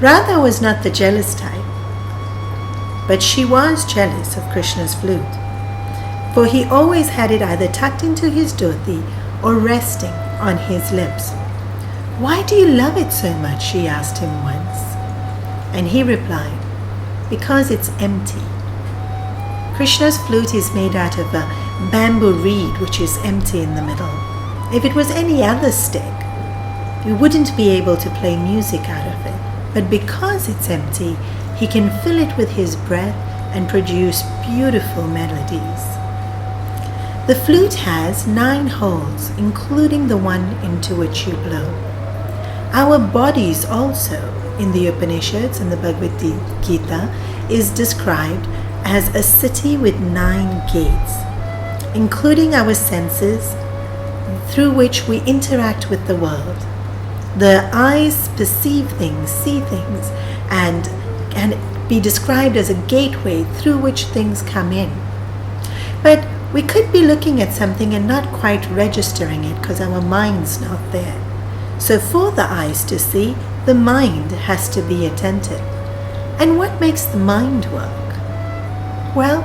Radha was not the jealous type, but she was jealous of Krishna's flute, for he always had it either tucked into his dhoti or resting on his lips. "Why do you love it so much?" she asked him once. And he replied, "Because it's empty." Krishna's flute is made out of a bamboo reed which is empty in the middle. If it was any other stick, we wouldn't be able to play music out of it. But because it's empty, he can fill it with his breath and produce beautiful melodies. The flute has 9 holes, including the one into which you blow. Our bodies also, in the Upanishads and the Bhagavad Gita, is described as a city with 9 gates, including our senses through which we interact with the world. The eyes perceive things, see things, and can be described as a gateway through which things come in. But we could be looking at something and not quite registering it because our mind's not there. So for the eyes to see, the mind has to be attentive. And what makes the mind work? Well,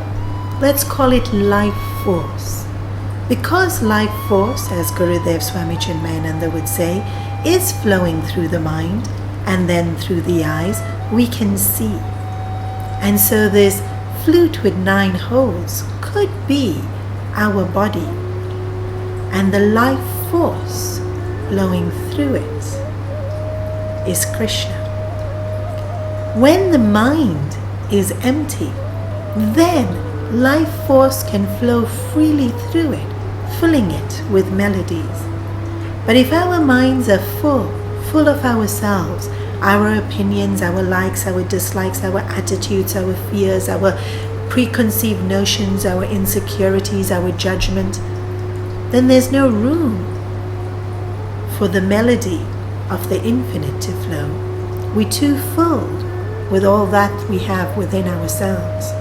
let's call it life force. Because life force, as Gurudev Swami Chinmaya would say, is flowing through the mind and then through the eyes, we can see. And so this flute with 9 holes could be our body, and the life force flowing through it is Krishna. When the mind is empty, then life force can flow freely through it, filling it with melodies. But if our minds are full of ourselves, our opinions, our likes, our dislikes, our attitudes, our fears, our preconceived notions, our insecurities, our judgment, then there's no room for the melody of the infinite to flow. We're too full with all that we have within ourselves.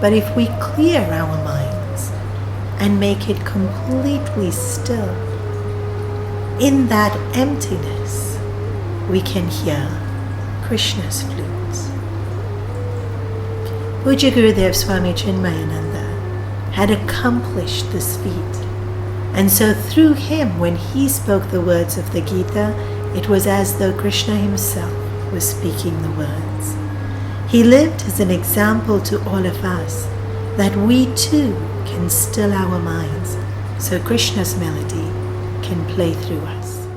But if we clear our minds and make it completely still, in that emptiness, we can hear Krishna's flutes. Pujya Gurudev Swami Chinmaya had accomplished this feat. And so through him, when he spoke the words of the Gita, it was as though Krishna himself was speaking the words. He lived as an example to all of us that we too can still our minds so Krishna's melody can play through us.